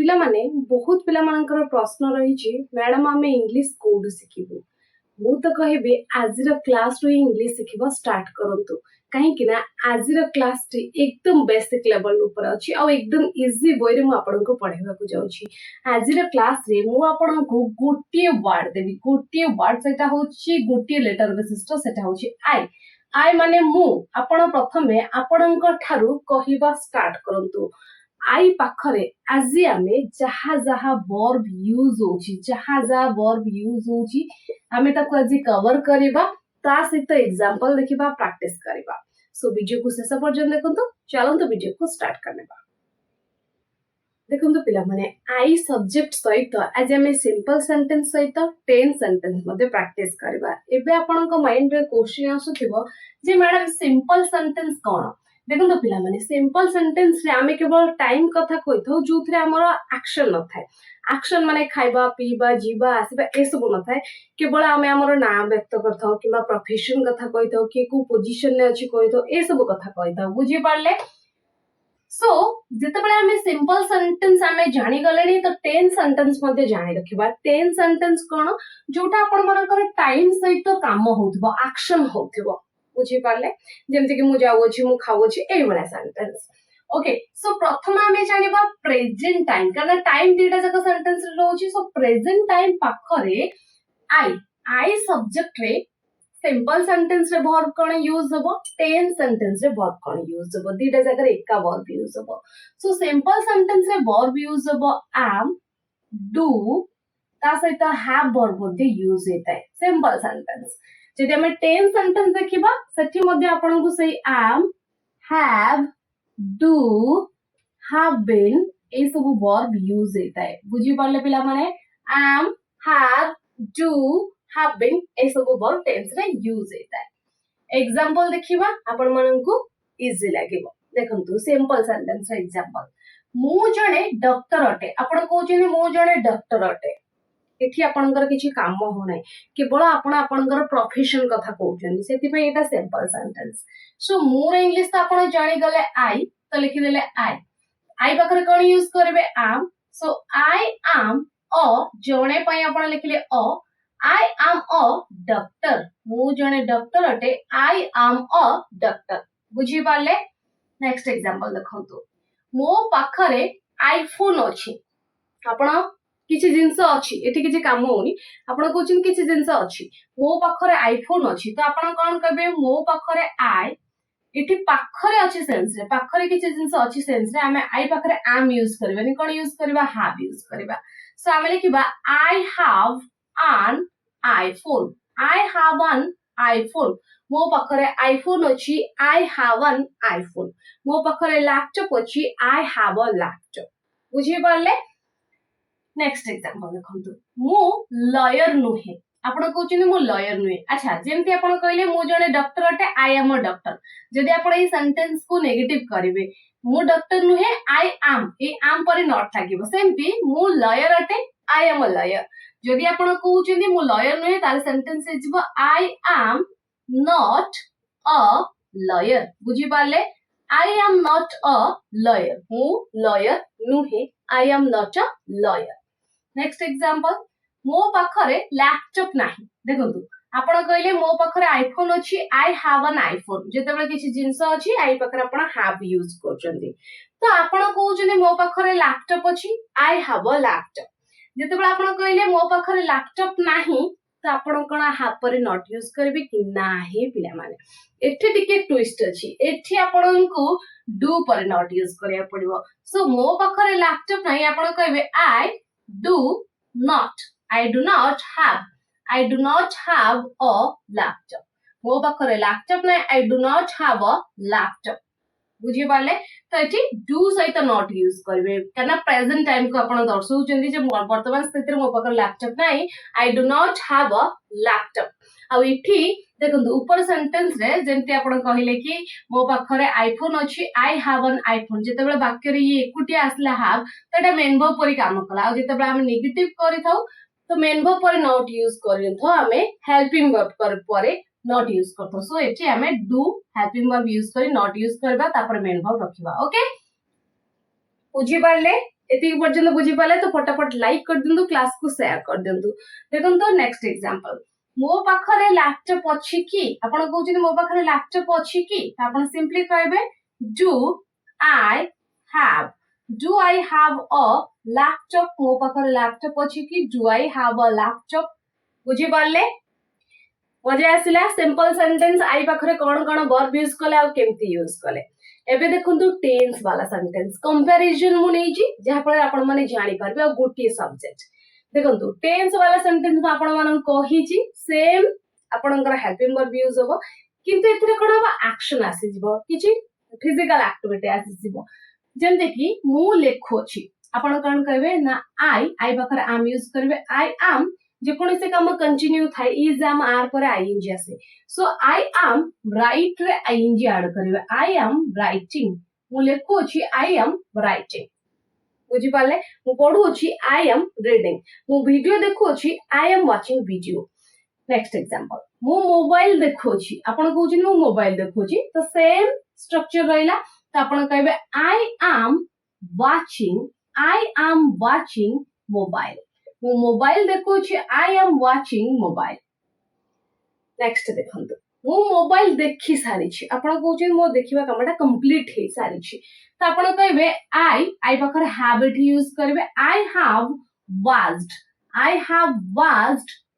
पिला माने बहुत पिला मानकर प्रश्न रही मैडम आम इंग्लिश कोड शिखबू मु तो कहबी आज क्लास रू इंग्लिश शिखबा स्टार्ट करंतु कहीं ना आज क्लास टी एकदम बेसिक लेवल ऊपर अच्छी आ एकदम इजी वे रे मु आपन को पढ़ाइबा को जाउछी। आज क्लास रे मु आपन को गोटे वर्ड देबी गोटे वर्ड सेटा होची गोटे लेटर विशिष्ट सेटा होची आई आई माने मु आपन प्रथमे आपन को ठारू कहिबा स्टार्ट करंतु आई पाखरे आज आमे जहा जहा वर्ब यूज होची जहा जहा वर्ब यूज होची आमे ताको आज कवर करिबा ता सहित एग्जांपल देखिबा प्रैक्टिस करिबा। सो वीडियो को शेष पर्यंत देखंतु चलंतु वीडियो को स्टार्ट करनेबा। देखंतु पिला माने आई सब्जेक्ट सहित आज आमे सिंपल सेंटेंस सहित 10 सेंटेंस मध्ये प्रैक्टिस करिबा। एबे आपन को माइंड रे क्वेश्चन आसुथिबो जे मैडम सिंपल सेंटेंस कोन देखो तो पिला माने सिंपल सेंटेंस रे आमे केवल टाइम कथा कहिथौ जोथरे हमर एक्शन न थाए। एक्शन माने खाइबा पीबा जीवा आसीबा ए सब न थाए केवल आमे हमर नाम व्यक्त करथौ किबा प्रोफेशन कथा कहिथौ के को पोजीशन ने अछि कहिथौ ए सब कथा कहिथौ बुझी पारले। सो जते बेले आमे सिंपल सेंटेंस आमे जानि गलेनी तो 10 सेंटेंस मध्ये जानि रखिबा। 10 सेंटेंस कोन जोटा आपण मनकर टाइम सहित काम होथबो एक्शन होथबो बुझी पारले जेमति कि मु जाउछि मु खाउछि एई वाला सेंटेंस। ओके सो प्रथम आमे जानिबा प्रेजेंट टाइम कारण टाइम दीटा जक सेंटेंस रे रहउछि। सो प्रेजेंट टाइम पाखरे आई सब्जेक्ट रे सिंपल सेंटेंस रे वर्ब कोन यूज होबो 10 सेंटेंस रे वर्ब कोन यूज होबो दीटा जक एका वर्ब यूज होबो। सो सिंपल सेंटेंस रे वर्ब यूज होबो am do ता सहित have वर्ब मध्ये यूज हेताय सिंपल सेंटेंस। जदि हमें 10 सेंटेंस देखिबा सेठी मध्ये आपन को सही am have do have been ए सब वर्ब यूज हेताय बुझी पारले पिला माने am have do have been ए सब वर्ब टेंस रे यूज हेताय। एग्जांपल देखिबा आपन मानन को इजी लागिबो। देखंतु सिंपल सेंटेंस रे एग्जांपल मु जणे डॉक्टर अटे आपन कहउछनी मु जणे डॉक्टर अटे एठी आपनकर किछि काम हो नै केवल आपण आपनकर प्रोफेशन कथा कहउछनी सेति पे एटा सिंपल सेंटेंस। सो मोर इंग्लिश तो आपण जानि गले आई तो लिखि देले आई बकरे कोन यूज करबे am। सो आई am अ जणे पय आपण लिखिले अ आई am अ डॉक्टर मु जणे डॉक्टर अटे आई am अ डॉक्टर बुझी पाले। नेक्स्ट एग्जांपल देखंतु मो पाखरे आईफोन अछि आपण किछि जिंस अछि एठी किछि काम होनी आपण कहउछन किछि जिंस अछि मो पाखरे आईफोन अछि तो आपण कोन कहबे मो पाखरे आई एठी पाखरे अछि सेंस रे पाखरे किछि जिंस अछि सेंस रे हमें आई पाखरे am यूज करबेनी कोन यूज करबा have यूज करबा। सो हमें लिखिबा I have an iphone I have an iphone मो पाखरे आईफोन अछि आई हैव an iphone मो पाखरे लैपटॉप अछि आई हैव a लैपटॉप बुझी पारले। नेक्स्ट एग्जांपल देखंतु मु लॉयर नुहे आपण कहउछनी मु लॉयर नुहे। अच्छा जेमति आपण कहले मु जने डॉक्टर अटे आई एम अ डॉक्टर जदि आपण ए सेंटेंस को नेगेटिव करिवे मु डॉक्टर नुहे आई एम ए एम पर नॉट लागिवो सेमति मु लॉयर अटे आई एम अ लॉयर जदि आपण कहउछनी मु लॉयर नुहे तार सेंटेंस हिजबो I am not a lawyer बुझी पारले I am not a lawyer मु लॉयर नुहे I am not a lawyer. Next example मो पाखरे लैपटॉप नाही देखंतु आपण कहले मो पाखरे आईफोन अछि आई हैव एन आईफोन जेतेबेले किछि जिंस अछि आई पाखरे आपण हैव यूज करचंदी तो आपण कहउछनी मो पाखरे लैपटॉप अछि आई हैव अ लैपटॉप जेतेबेले आपण कहले मो पाखरे लैपटॉप नाही तो आपण कोन हैव पर नॉट यूज करबे कि नाही पिला माने एठी टिके ट्विस्ट अछि एठी आपण को डू पर नॉट यूज करिया पड़िबो। सो मो पाखरे लैपटॉप नाही आपण कहबे आई do not I do not have a laptop मो पाखरे लैपटॉप नै I do not have a laptop बुझी पाले। तो एठी do सहित not यूज करबे कना प्रेजेंट टाइम को आपण दर्शाउचंदी जे वर्तमान स्थिति रे मो पाखरे लैपटॉप नै I do not have a laptop। आ एठी देखंतु ऊपर सेंटेंस रे जेंति आपण कहिले कि मो पाखरे आईफोन अछि आई हैव एन आईफोन जेतेबेले वाक्य रे ये एकुटिया आसला हैव तटा मेन वर्ब परि काम कला आ जेतेबेले हम नेगेटिव करिथौ तो मेन वर्ब परि नॉट यूज करिथौ हमें हेल्पिंग वर्ब पर नॉट यूज करथौ। सो एठी हमें डू हेल्पिंग वर्ब यूज करी नॉट यूज करबा तापर मेन वर्ब रखिबा। ओके बुझी पारले एति पर्यंत बुझी पाले तो फटाफट लाइक कर दिंतु, क्लास को शेयर कर दिंतु। देखन तो नेक्स्ट एग्जांपल, मो पाखरे लैपटॉप अछि कि, आपण कहउछन मो पाखरे लैपटॉप अछि कि, आपण सिंपली कहबे do I have, do I have a laptop, मो पाखरे लैपटॉप अछि कि, do I have a laptop. बुझी पाले मजा आसिला। सिंपल सेंटेंस आई पाखरे कोन कोन वर्ब यूज कले आ केमती यूज कले। एबे देखंतु टेंस वाला सेंटेंस कंपैरिजन मु नै छी जहा पर आपण माने जानि पारबे आ गोटी सब्जेक्ट। देखंतु टेंस वाला सेंटेंस में आपण मानन कहि छी सेम आपणकर हेल्पिंग वर्ब यूज होबो, किंतु एथिरे कोन होबो एक्शन आसी जिवो, किछि फिजिकल एक्टिविटी आसी जिवो। जेंते कि मु लेखो छी, आपण कोन कहबे ना आई पाखरे आम यूज करबे, आई एम जे कोन से काम कंटिन्यू थाए इज एम आर पर आईएनजी आसे। सो आई एम राइट रे आईएनजी ऐड करबे, आई एम राइटिंग, मु लेखो छी आई एम राइटिंग। बुझी पाले, मु पढु छी आई एम रीडिंग, मु वीडियो देखो छी I am watching video. Next example, मु मोबाइल देखो छी, आपण कहू छी मु मोबाइल देखो छी, तो सेम स्ट्रक्चर रहला। तो आपण कहबे आई एम वाचिंग मोबाइल, मु मोबाइल देखो छी I am watching mobile. Next देखंतु, मु मोबाइल देखि सारी छी, आपण कहू छी मो देखिबा कामटा कंप्लीट हे सारी छी। तो आपण कहबे आई पाखर हैव इट यूज करबे, आई हैव वाच्ड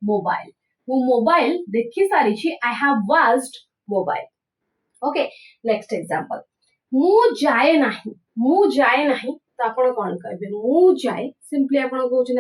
मोबाइल, मु मोबाइल देखि सारी छी, I have watched mobile. Okay next example, मु जाए नाही, तो आपण कोन कहबे मु जाए, सिंपली आपण कहू छी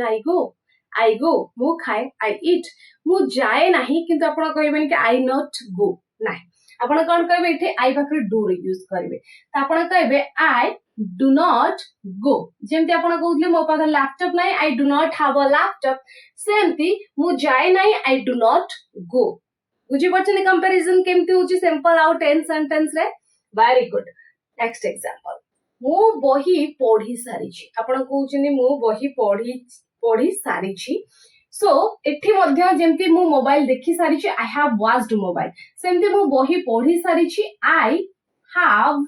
आई गो, मु खाए आई ईट, मु जाए नाही किंतु आपण कहबेन कि आई नॉट गो नाही, आपण कोन कहबे इथे आई पाखरे डू रे यूज करबे। तो आपण कहबे आई डू नॉट गो, जेमति आपण कहउतले मो पाखरे लैपटॉप नाही, I do not have a laptop, सेमति मु जाए नाही, आई डू नॉट गो। बुझी पछनी कंपैरिजन केमति होची सिंपल आउट टेंस सेंटेंस रे। Very good. नेक्स्ट एग्जांपल, मु बही पढी सारी छी, आपण कहउछनी मु बही पढी सारी छी। सो एठी मध्य जेमति मु मोबाइल देखि सारी छी, आई हैव वाच्ड मोबाइल, सेमति मु बही पढी सारी छी, I have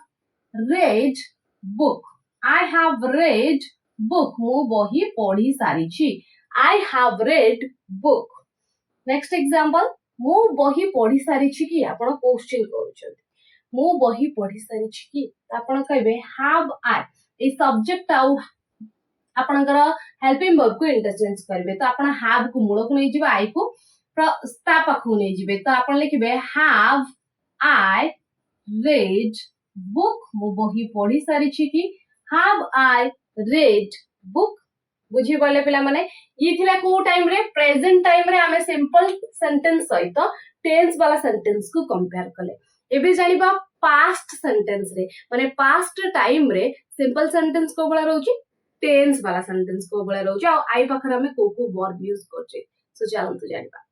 read book, I have read book, मु बही पढी सारी छी, I have read book. Next example, मु बही पढी सारी छी कि, आपण क्वेश्चन करूछथि मु बही पढी सारी छी कि, आपण कहबे हैव आई, ए सब्जेक्ट आउ आपणकर हेल्पिंग वर्ब को इंटरचेंज करबे। तो आपण हैव को मूल को नै जिबे, आई को ता पाखु नै जिबे, तो आपण लिखबे हैव आई रेड बुक, मु बही पढी सारी छी कि, हैव आई रेड बुक। बुझी पाले पिला माने, ये थिला को टाइम रे, प्रेजेंट टाइम रे हमें सिंपल सेंटेंस सहित टेंस वाला सेंटेंस को कंपेयर कले। एबे जानिबा पास्ट सेंटेंस रे, माने पास्ट टाइम रे सिंपल सेंटेंस को बला रहउची, टेंस वाला सेंटेंस को बला रहउची, आ आई पाखरा में को वर्ब यूज करछे। सो चलंतु जानिबा।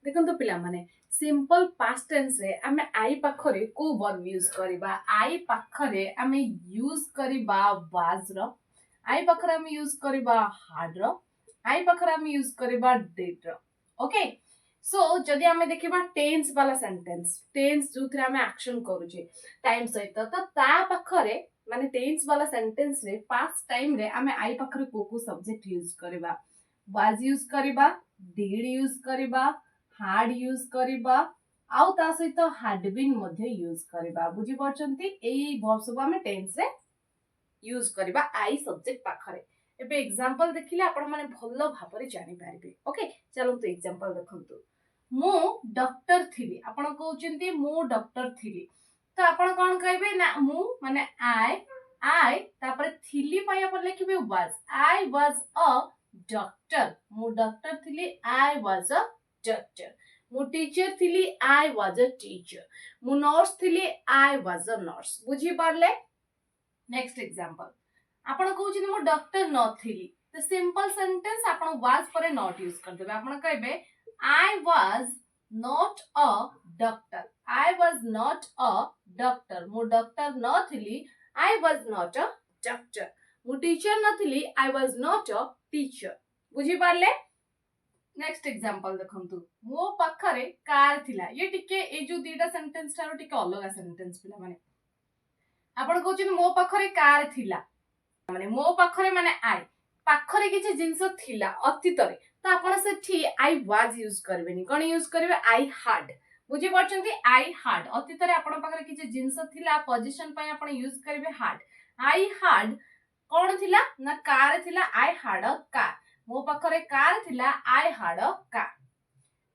देखंतु पिला माने, सिंपल पास्ट टेंस रे हमें आई पाखरे को वर्ब यूज करिबा, आई पाखरे हमें यूज करिबा वाज रो, आई पाखरे हमें यूज करिबा हाड रो, आई पाखरे हमें यूज करिबा डिड रो। ओके, सो जदि हमें देखिबा टेंस वाला सेंटेंस, टेंस जोथरे हमें एक्शन करूचे टाइम सहित, तो ता पाखरे माने टेंस वाला सेंटेंस रे पास्ट टाइम रे हमें आई पाखरे को सब्जेक्ट यूज करिबा, वाज यूज करिबा, डिड यूज करिबा, हाड यूज करिबा, आउ ता सहित हैड बीन मध्ये यूज करिबा। बुझी परछंती, एई वर्ब सब हमें टेंस रे यूज करिबा आई सब्जेक्ट पाखरे। एबे एग्जांपल देखिले आपण माने भलो भाबरे जानि पारिबे। ओके, चलंतु एग्जांपल देखंतु, मु डॉक्टर थिली, आपण कहउचंती मु डॉक्टर थिली, तो आपण कोन कहबे ना मु माने आई तापर थिली पय आपण लिखबे was, I was a doctor, मु डॉक्टर थिली, आई वाज अ डॉक्टर, मु टीचर थिली, आई वाज अ टीचर, मु नर्स थिली, आई वाज अ नर्स। बुझी पारले। नेक्स्ट एग्जांपल, आपण कहउछन मु डॉक्टर नथिली, तो सिंपल सेंटेंस आपण वाज पर नॉट यूज कर देबे, आपण कहबे I was not a doctor, I was not a doctor, मु डॉक्टर नथिली, I was not a doctor, मु टीचर नथिली, I was not a teacher. बुझी पारले। नेक्स्ट एग्जांपल देखंतु, मो पाखरे कार थिला, ये टिके ए जो दीटा सेंटेंस तारो टिके अलग सेंटेंस पिला माने, आपण कहउछन मो पाखरे कार थिला, माने मो पाखरे माने आई पाखरे किछि जिंस थिला अतीतरे तो आपण सेठी आई वाज यूज करबेनी कोन यूज करबे आई हैड बुझी परछंती आई हैड अतीतरे आपण पाखरे किछि जिंस थिला पोजीशन पय आपण यूज करबे हैड आई हैड कोन थिला ना कार थिला आई हैड अ कार मो पाखरे कार थिला I had a car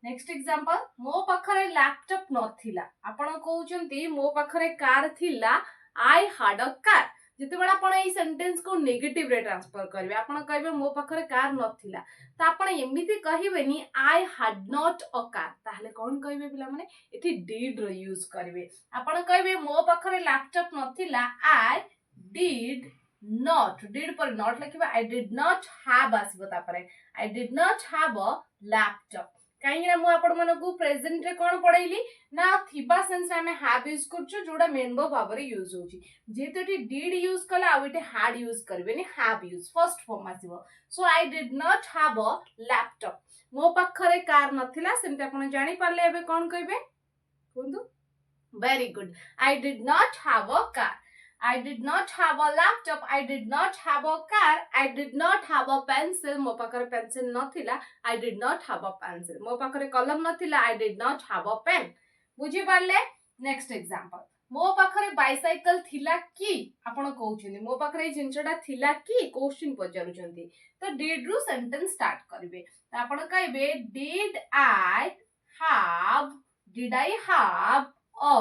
next example मो पाखरे लैपटॉप नथिला आपण कहउचंती मो पाखरे कार थिला आई हैड अ कार जते बडा आपण ए सेंटेंस को नेगेटिव रे ट्रांसफर करबे आपण कहबे मो पाखरे कार नथिला तो आपण एमिति कहिबेनी I had not a car ताहले कोन कहबे पिला माने एठी डिड रो यूज करबे आपण कहबे मो पाखरे लैपटॉप नथिला आई डिड नॉट डिड पर नॉट लिखबा आई डिड नॉट हैव आसीबो तापरे I did not have a laptop कहीं मु आपण मानकु प्रेजेंट रे कोन पढैली ना थिबा सेंस रे हमें हैव यूज करछु जोडा मेन वर्ब रे यूज होची जेते एटी डिड यूज कला आ एटी हैड यूज करबे नि हैव यूज फर्स्ट फॉर्म आसीबो so I did not have a laptop मो पाखरे कार नथिला सेमते आपण जानि पारले एबे कोन कहबे कोंदु very good I did not have a car I did not have a laptop. I did not have a car. I did not have a pencil. मो पाखरे pencil नथिला. I did not have a pencil. मो पाखरे कलम नथिला. I did not have a pen. बुझी पारले next example मो पाखरे bicycle थिला की आपण कहउछनी मो पाखरे जिंसटा थिला की क्वेश्चन पचारुछंती तो डिड रु सेंटेंस स्टार्ट करबे आपण कहबे did I have a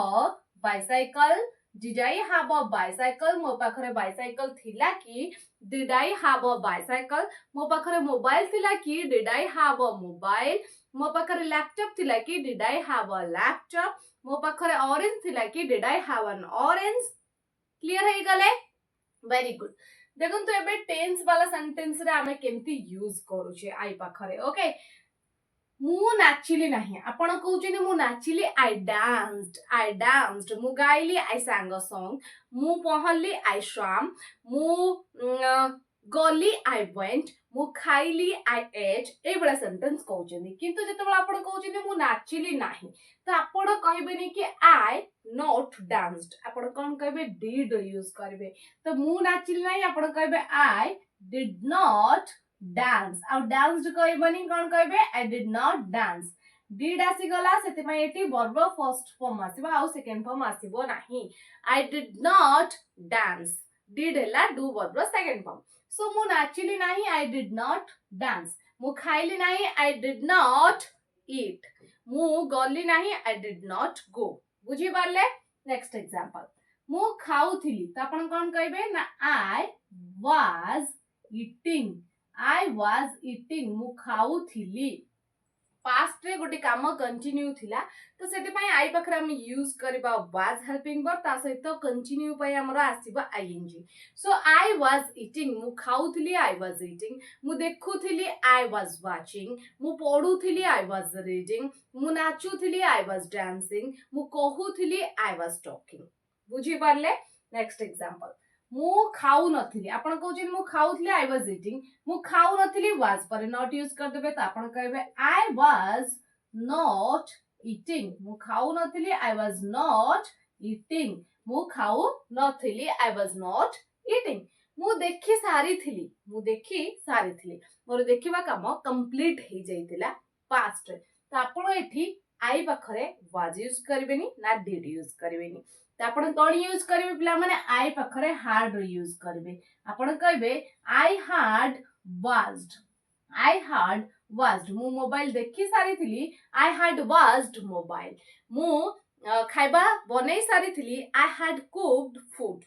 bicycle Did I have a bicycle? मो पाखरे बाइसाइकल थिला की Did I have a bicycle? मो पाखरे मोबाइल थिला की Did I have a mobile? मो पाखरे लैपटॉप थिला की Did I have a laptop? मो पाखरे ऑरेंज थिला की Did I have an orange? Clear है गले वेरी गुड देखो तो एबे टेंस वाला सेंटेंस रे हमें केमती यूज करू छे आई पाखरे ओके मु नाचिली नहीं आपण कहउछनी मु नाचिली आई डांस्ड मु गाइली आई sang a song मु पहनली आई swam मु गली आई went मु खाइली आई ate ए बड़ा सेंटेंस कहउछनी किंतु जतबेला आपण कहउछनी मु नाचिली नहीं तो आपण कहबेनी कि आई नॉट डांस्ड आपण कोन कहबे डिड यूज करबे तो मु नाचिली नहीं आपण कहबे आई डिड नॉट डांस आउ डांस्ड कहबनी कोन कहबे I did not dance did आसी गला सेते पय एटी वर्ब फर्स्ट फॉर्म आसीबा आउ सेकंड फॉर्म आसीबो नाही I did not dance did हला do verb second form so मु नाचिली नाही आई डिड नॉट डांस मु खाइली नाही आई डिड नॉट ईट मु गली नाही आई डिड नॉट गो बुझी पारले नेक्स्ट एग्जांपल मु खाउथिली त आपण कोन कहबे ना I was eating I was eating मु खाउथिली पास्ट रे गोटे काम कंटिन्यू थिला तो सेते पय आई पाखरे हम यूज करबा was हेल्पिंग वर्ब ता सहित कंटिन्यू पय हमर आसीबा ing so I was eating मु खाउथिली I was eating मु देखुथिली I was watching मु पढुथिली I was reading मु नाचुथिली I was dancing मु कहूथिली I was talking बुझी पारले नेक्स्ट एग्जांपल मु खाउ नथिली आपण कहउछन मु खाउथिली आई वाज ईटिंग मु खाउ नथिली वाज पर नॉट यूज कर देबे त आपण कहबे आई वाज नॉट ईटिंग मु खाउ नथिली आई वाज नॉट ईटिंग मु खाउ नथिली आई वाज नॉट ईटिंग मु देखि सारी थिली मोर देखिबा काम कंप्लीट हे जाइतिला पास्ट रे त आपण एठी आई पाखरे वाज यूज करबेनी ना डिड यूज करबेनी तो आपण कोन यूज करबे पिला माने आई पाखरे हार्ड यूज करबे आपण कहबे आई हार्ड वाज्ड मु मोबाइल देखि सारी थिली आई हार्ड वाज्ड मोबाइल मु खाइबा बनै सारी थिली आई हार्ड कुक्ड फूड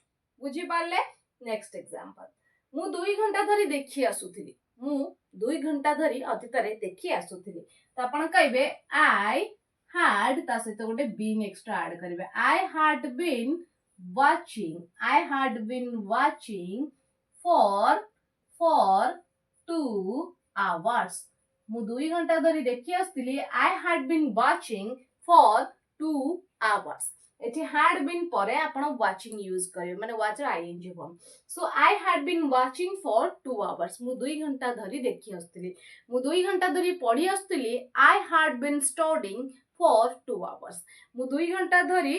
बुझी पारले नेक्स्ट एग्जांपल मु 2 घंटा धरि देखि आसुथिली मु 2 घंटा धरि अतीतरे देखि आसुथिली तो आपण कहबे आई had ता सहित गोटे बीन एक्स्ट्रा ऐड करिवे I had been watching for 2 hours मु 2 घंटा धरि देखि आस्तिली I had been watching for 2 hours एठी had been परे आपण watching यूज करिवे माने watch ing form so I had been watching for 2 hours मु 2 घंटा धरि देखि आस्तिली मु 2 घंटा धरि पढी आस्तिली I had been studying for 2 hours. ମୁଁ 2 ଘଣ୍ଟା ଧରି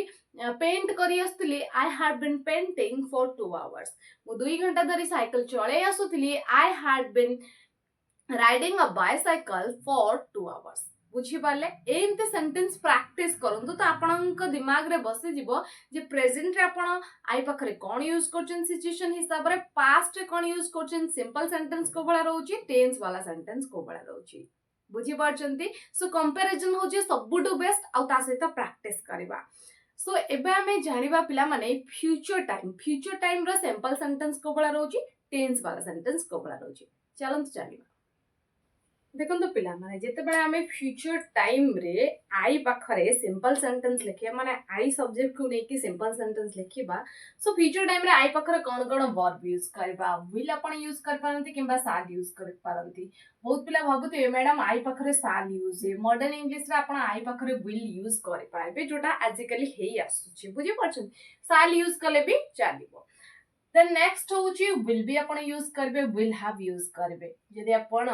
ପେଣ୍ଟ କରି ଆସୁଥିଲି I had been painting for 2 hours. ମୁଁ 2 ଘଣ୍ଟା ଧରି ସାଇକେଲ ଚଳେଇ ଆସୁଥିଲି I had been riding a bicycle for 2 hours. ବୁଝିପାରିଲେ ଏମିତି ସେଣ୍ଟେନ୍ସ ପ୍ରାକ୍ଟିସ କରନ୍ତୁ ତ ଆପଣଙ୍କ ଦିମାଗରେ ବସିଯିବ ଯେ ପ୍ରେଜେଣ୍ଟରେ ଆପଣ ଆଇ ପାଖରେ କ'ଣ ୟୁଜ୍ କରୁଛନ୍ତି ସିଚୁଏସନ ହିସାବରେ ପାଷ୍ଟରେ କ'ଣ ୟୁଜ୍ କରୁଛନ୍ତି ସିମ୍ପଲ ସେଣ୍ଟେନ୍ସ କୋଉ ଭଳିଆ ରହୁଛି ଟେନ୍ସ ବାଲା ସେଣ୍ଟେନ୍ସ କୋଉ ଭଳିଆ ରହୁଛି ବୁଝିପାରୁଛନ୍ତି ସୋ କମ୍ପାରିଜନ ହଉଛି ସବୁଠୁ ବେଷ୍ଟ ଆଉ ତା ସହିତ ପ୍ରାକ୍ଟିସ କରିବା ସୋ ଏବେ ଆମେ ଜାଣିବା ପିଲାମାନେ ଫ୍ୟୁଚର ଟାଇମର ସିମ୍ପଲ ସେଣ୍ଟେନ୍ସ କୋଉ ଭଳିଆ ରହୁଛି ଟେନ୍ସ ବାଲା ସେଣ୍ଟେନ୍ସ କୋଉ ଭଳିଆ ରହୁଛି ଚାଲନ୍ତୁ ଜାଣିବା देखो पिलाने जितेबाला आम फ्यूचर टाइम रे आई पाखरे सिंपल सेंटेंस लिखिया माने आई सब्जेक्ट को लेके सिंपल सेंटेंस लिखिबा सो फ्यूचर टाइम रे आई पाखरे कोन कोन वर्ब यूज करबा विल अपन यूज कर पारंती किबा साल यूज कर पारंती बहुत पिला भाबुते मैडम आई पाखरे साल यूज है मॉडर्न इंग्लिश रे अपन आई पाखरे विल यूज कर पाइबे जोटा आजिकली हेई आसुची बुझी परछन साल यूज कले भी चलिबो देन नेक्स्ट होची विल भी अपन यूज करबे विल हैव यूज करबे यदि अपन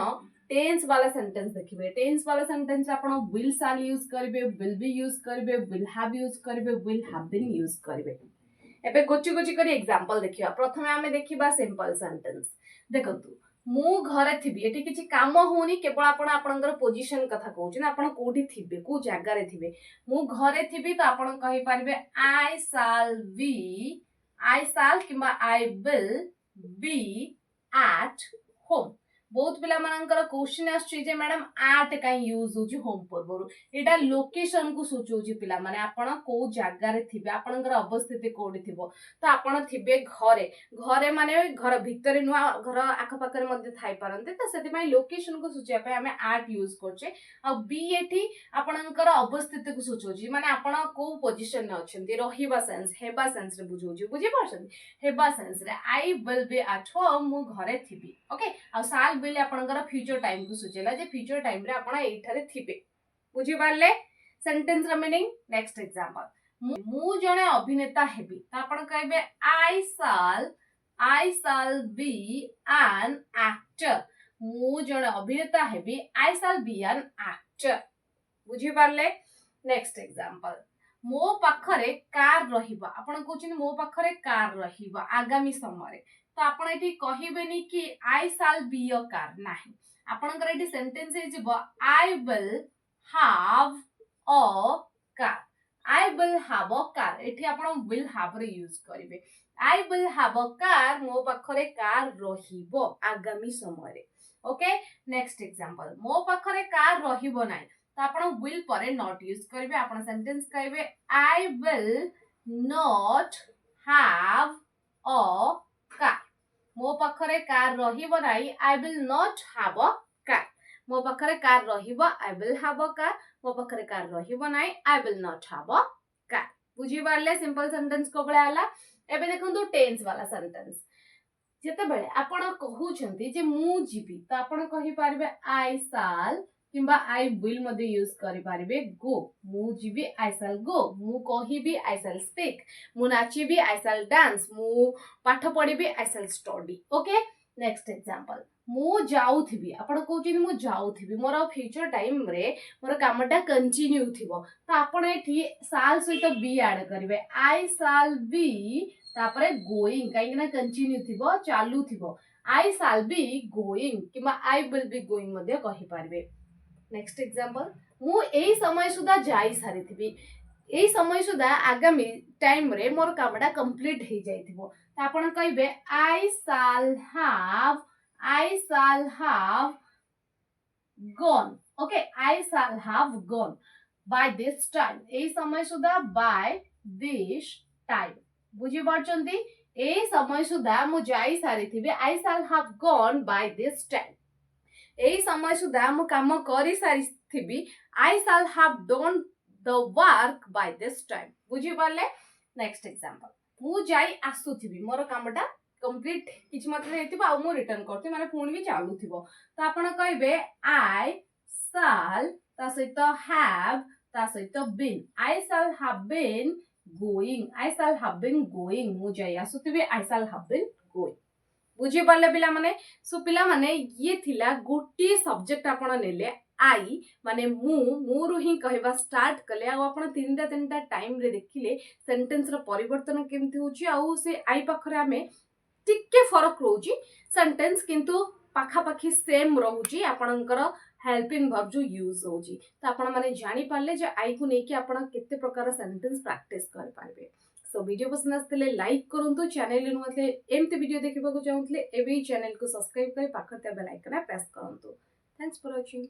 टेंस वाला सेंटेंस देखिबे टेंस वाला सेंटेंस आपण विल साल यूज करबे विल बी यूज करबे विल हैव यूज करबे विल हैव बीन यूज करबे एबे गोची गोची करी एग्जांपल देखिबा प्रथमे आमे देखिबा सिंपल सेंटेंस देखंतु मु घरे थिबी एटी किछि काम होनी केवल आपण आपनकर पोजीशन कथा कहउछि ना आपण कोठी थिबे को जागा रे थिबे मु घरे थिबी तो आपण कहि पारबे आई साल किंबा I will be at home बहुत पिला मानकर क्वेश्चन आछी जे मैडम आट काई यूज होची होम पूर्वरु एटा लोकेशन को सूचौची पिला माने आपण को जागा रे थिबे आपनकर अवस्थिति कोडी थिबो तो आपण थिबे घरे घरे माने घर भितरे नुआ घर आख पाखरे मध्ये थाई पारंते तो सेति पई लोकेशन को सूचिया पे हमें आट यूज करछे आ बी एठी आपनकर अवस्थिति को सूचौची माने आपण को पोजीशन ने अछंती रहिबा सेंस हेबा सेंस रे बुझौची बुझि परछन हेबा सेंस रे आई विल बी एट होम मु घरे थिबी ओके आ साल बिल आपनकर फ्यूचर टाइम को सूचेला जे फ्यूचर टाइम रे आपण एठारे थिबे बुझि पारले सेंटेंस रा मीनिंग नेक्स्ट एग्जांपल मु जने अभिनेता हेबी त आपण कहबे आई साल बी एन एक्टर मु जने अभिनेता हेबी आई साल बी एन एक्टर बुझि पारले नेक्स्ट एग्जांपल मो पाखरे कार रहिबा आपण कहउछिन मो पाखरे कार रहिबा आगामी समय तो आपण एठी कहिबेनी कि आई साल बी अ कार नाही आपणकर एठी सेंटेंस हे जिवो I will have a car I will have a car एठी आपण विल हैव रे यूज करिवे I will have a car मो पाखरे कार रहिबो आगामी समय रे ओके नेक्स्ट एग्जांपल मो पाखरे कार रहिबो नाही तो आपण विल परे नॉट यूज करिवे आपण सेंटेंस कहबे I will not have a car मो पाखरे कार रहिबो नाही I will not have a car मो पाखरे कार रहिबो I will have a car मो पाखरे कार रहिबो नाही I will not have a car बुझी पारले सिंपल सेंटेंस को बळे आला एबे देखंतु टेंस वाला सेंटेंस जेते बेले आपण कहउछंती जे मु जीबी त आपण कहि पारबे आई साल किंबा आई विल मध्ये यूज करि पारबे गो मु जीबी आई साल गो मु कहिबी आई साल स्पीक मु नाचिबी आई साल डांस मु पाठ पढिबी आई साल स्टडी ओके नेक्स्ट एग्जांपल मु जाउथिबी आपण कहउछिन मु जाउथिबी मोर फ्यूचर टाइम रे मोर कामटा कंटिन्यू थिबो त आपण एठी साल सहित बी ऐड करिवे आई साल बी तापरे गोइंग काहे ना कंटिन्यू थिबो चालू थिबो आई साल बी गोइंग किंबा आई विल बी गोइंग मध्ये कहि पारबे नेक्स्ट एग्जांपल मु एई समय सुधा जाई सारी थिबी एई समय सुधा आगामी टाइम रे मोर कामडा कंप्लीट हे जाइथिबो त आपण कहबे आई shall have gone okay I shall have gone by this time एई समय सुधा बाय दिस टाइम बुझी परछंती एई समय सुधा मु जाई सारी थिबी I shall have gone by this time एई समय सुधा मु काम करी सारी थिबी I shall have done the work by this time बुझी पारले नेक्स्ट एग्जांपल मु जाई आसुथिबी मोर कामटा कंप्लीट किछ मात्र हेतिबा आ मु रिटर्न करथि माने पुणी भी चालू थिबो तो आपण कहबे आई साल ता सहित हैव ता सहित been I shall have been going मु जाई आसुथिबी आई साल हैव बीन गोइंग बुझी पारले पिला माने सो पिला माने ये थिला गोटी सब्जेक्ट आपण नेले आई माने मुरु ही कहवा स्टार्ट कले आपण तीनटा टाइम रे देखिले सेंटेंस रो परिवर्तन केमती होची आउ से आई पाखरे आमे टिके फरक रोची सेंटेंस किंतु पाखापाखी सेम रोची आपणकर हेल्पिंग वर्ब जो यूज होची तो आपण माने जानि पारले जे आई को नेकी आपण केते प्रकार सेंटेंस प्रैक्टिस कर पारबे। सो वीडियो पसंद आसले लाइक करंतु चैनल नुआतले एमते वीडियो देखिबा को चाहुतले एबे चैनल को सब्सक्राइब कर पाखर ते बेल आइकन प्रेस करंतु। Thanks for watching.